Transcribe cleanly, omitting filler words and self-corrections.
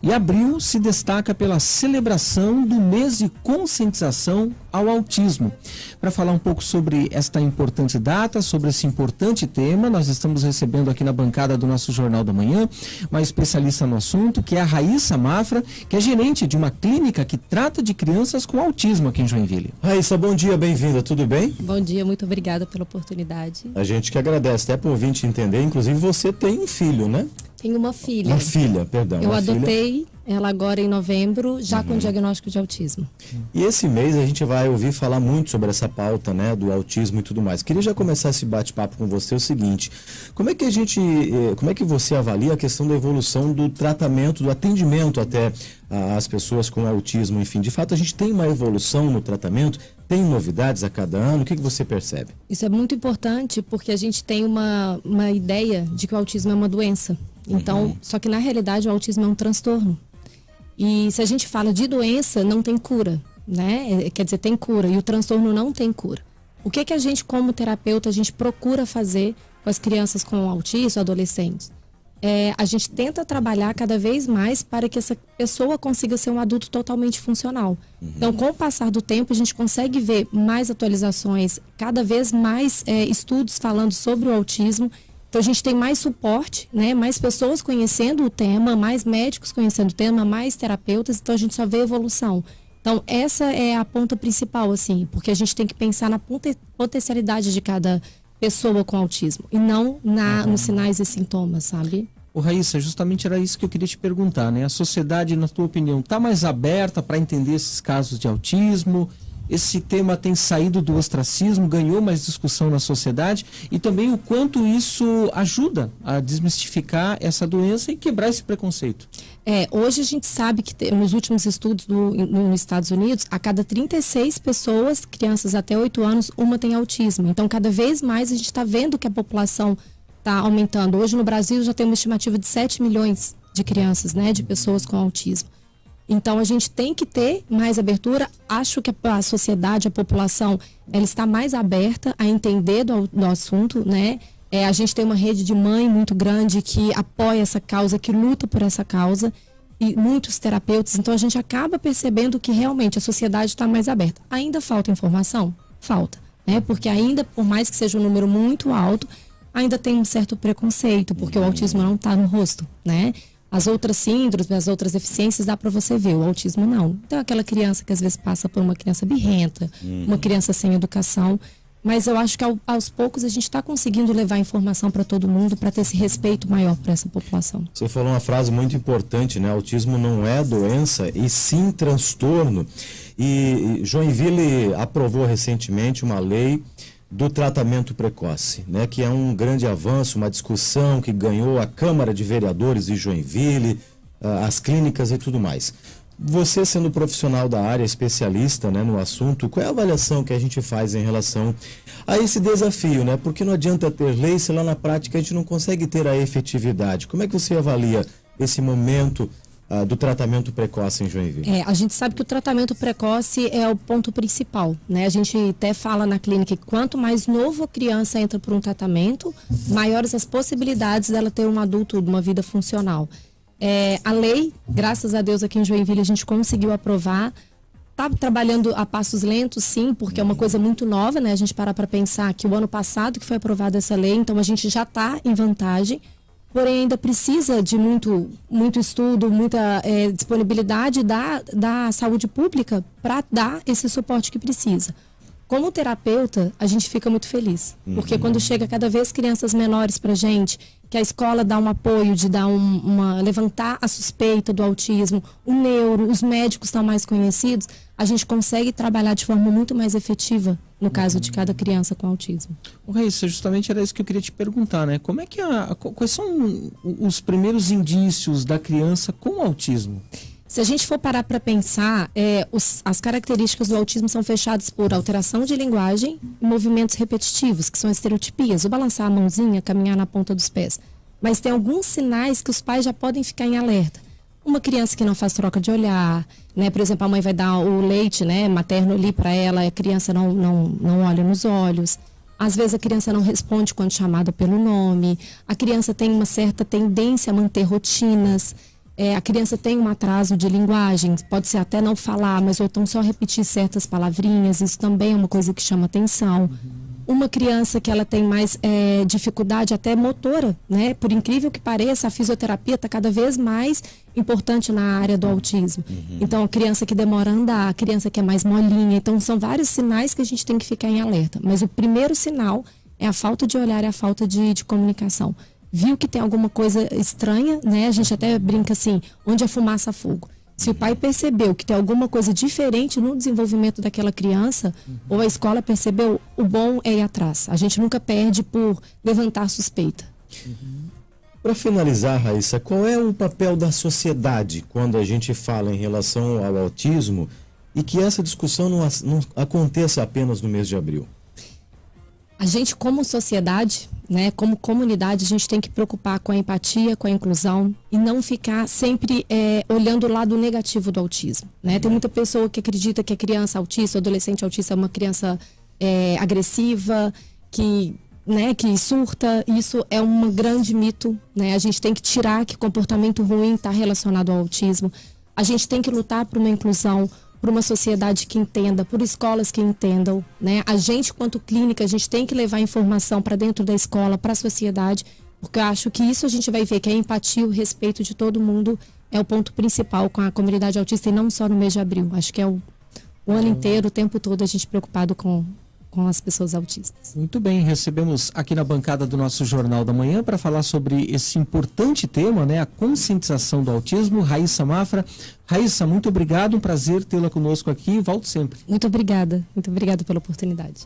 E abril se destaca pela celebração do mês de conscientização ao autismo. Para falar um pouco sobre esta importante data, sobre esse importante tema, nós estamos recebendo aqui na bancada do nosso Jornal da Manhã uma especialista no assunto, que é a Raíssa Mafra, que é gerente de uma clínica que trata de crianças com autismo aqui em Joinville. Raíssa, bom dia, bem-vinda, tudo bem? Bom dia, muito obrigada pela oportunidade. A gente que agradece, até por ouvinte entender, inclusive você tem um filho, né? Tenho uma filha. Uma filha, perdão. Eu adotei ela agora em novembro, já com diagnóstico de autismo. E esse mês a gente vai ouvir falar muito sobre essa pauta, né, do autismo e tudo mais. Queria já começar esse bate-papo com você o seguinte: como é que você avalia a questão da evolução do tratamento, do atendimento até às pessoas com autismo, enfim? De fato, a gente tem uma evolução no tratamento? Tem novidades a cada ano? O que você percebe? Isso é muito importante porque a gente tem uma ideia de que o autismo é uma doença. Então, só que na realidade o autismo é um transtorno. E se a gente fala de doença, não tem cura, né? Quer dizer, tem cura e o transtorno não tem cura. O que a gente, como terapeuta, a gente procura fazer com as crianças com autismo, adolescentes? A gente tenta trabalhar cada vez mais para que essa pessoa consiga ser um adulto totalmente funcional. Então, com o passar do tempo, a gente consegue ver mais atualizações, cada vez mais estudos falando sobre o autismo. Então, a gente tem mais suporte, né? Mais pessoas conhecendo o tema, mais médicos conhecendo o tema, mais terapeutas. Então, a gente só vê evolução. Então, essa é a ponta principal, assim, porque a gente tem que pensar na potencialidade de cada pessoa com autismo e não nos sinais e sintomas, sabe? Ô Raíssa, justamente era isso que eu queria te perguntar, né? A sociedade, na tua opinião, está mais aberta para entender esses casos de autismo? Esse tema tem saído do ostracismo, ganhou mais discussão na sociedade, e também o quanto isso ajuda a desmistificar essa doença e quebrar esse preconceito. Hoje a gente sabe que nos últimos estudos nos Estados Unidos, a cada 36 pessoas, crianças até 8 anos, uma tem autismo. Então, cada vez mais a gente está vendo que a população está aumentando. Hoje no Brasil já tem uma estimativa de 7 milhões de crianças, né, de pessoas com autismo. Então, a gente tem que ter mais abertura. Acho que a sociedade, a população, ela está mais aberta a entender do assunto, né? A gente tem uma rede de mãe muito grande que apoia essa causa, que luta por essa causa, e muitos terapeutas. Então, a gente acaba percebendo que realmente a sociedade está mais aberta. Ainda falta informação? Falta, né? Porque ainda, por mais que seja um número muito alto, ainda tem um certo preconceito, porque o autismo não está no rosto, né? As outras síndromes, as outras deficiências dá para você ver, o autismo não. Então, aquela criança que às vezes passa por uma criança birrenta, uma criança sem educação. Mas eu acho que aos poucos a gente está conseguindo levar informação para todo mundo, para ter esse respeito maior para essa população. Você falou uma frase muito importante, né? Autismo não é doença, e sim transtorno. E Joinville aprovou recentemente uma lei do tratamento precoce, né, que é um grande avanço, uma discussão que ganhou a Câmara de Vereadores de Joinville, as clínicas e tudo mais. Você, sendo profissional da área, especialista, né, no assunto, qual é a avaliação que a gente faz em relação a esse desafio, né? Porque não adianta ter lei se lá na prática a gente não consegue ter a efetividade. Como é que você avalia esse momento do tratamento precoce em Joinville? A gente sabe que o tratamento precoce é o ponto principal, né? A gente até fala na clínica que quanto mais novo a criança entra por um tratamento, maiores as possibilidades dela ter um adulto, uma vida funcional. A lei, graças a Deus, aqui em Joinville a gente conseguiu aprovar. Está trabalhando a passos lentos, sim, porque é uma coisa muito nova, né? A gente para pensar que o ano passado que foi aprovada essa lei, então a gente já está em vantagem. Porém, ainda precisa de muito estudo, muita disponibilidade da saúde pública para dar esse suporte que precisa. Como terapeuta, a gente fica muito feliz, porque quando chega cada vez crianças menores para a gente, que a escola dá um apoio de dar levantar a suspeita do autismo, o neuro, os médicos estão mais conhecidos, a gente consegue trabalhar de forma muito mais efetiva no caso de cada criança com autismo. Raíssa, justamente era isso que eu queria te perguntar, né? Como é que quais são os primeiros indícios da criança com autismo? Se a gente for parar para pensar, as características do autismo são fechadas por alteração de linguagem e movimentos repetitivos, que são estereotipias, o balançar a mãozinha, caminhar na ponta dos pés. Mas tem alguns sinais que os pais já podem ficar em alerta. Uma criança que não faz troca de olhar, né? Por exemplo, a mãe vai dar o leite, né, materno ali para ela, a criança não olha nos olhos. Às vezes a criança não responde quando chamada pelo nome. A criança tem uma certa tendência a manter rotinas. a criança tem um atraso de linguagem, pode ser até não falar, mas ou então só repetir certas palavrinhas, isso também é uma coisa que chama atenção. Uma criança que ela tem mais dificuldade até motora, né? Por incrível que pareça, a fisioterapia está cada vez mais importante na área do autismo. Então, a criança que demora a andar, a criança que é mais molinha. Então, são vários sinais que a gente tem que ficar em alerta. Mas o primeiro sinal é a falta de olhar e a falta de comunicação. Viu que tem alguma coisa estranha, né? A gente até brinca assim, onde a fumaça há fogo. Se o pai percebeu que tem alguma coisa diferente no desenvolvimento daquela criança, ou a escola percebeu, o bom é ir atrás. A gente nunca perde por levantar suspeita. Para finalizar, Raíssa, qual é o papel da sociedade quando a gente fala em relação ao autismo e que essa discussão não aconteça apenas no mês de abril? A gente, como sociedade, né, como comunidade, a gente tem que preocupar com a empatia, com a inclusão e não ficar sempre olhando o lado negativo do autismo, né? Tem muita pessoa que acredita que a criança autista, o adolescente autista é uma criança agressiva, que surta. Isso é um grande mito, né? A gente tem que tirar que comportamento ruim está relacionado ao autismo. A gente tem que lutar por uma inclusão, por uma sociedade que entenda, por escolas que entendam, né? A gente, quanto clínica, a gente tem que levar informação para dentro da escola, para a sociedade, porque eu acho que isso a gente vai ver, que a empatia, o respeito de todo mundo é o ponto principal com a comunidade autista e não só no mês de abril. Acho que é o ano inteiro, o tempo todo, a gente preocupado com as pessoas autistas. Muito bem, recebemos aqui na bancada do nosso Jornal da Manhã para falar sobre esse importante tema, né, a conscientização do autismo, Raíssa Mafra. Raíssa, muito obrigado, um prazer tê-la conosco aqui, volto sempre. Muito obrigada pela oportunidade.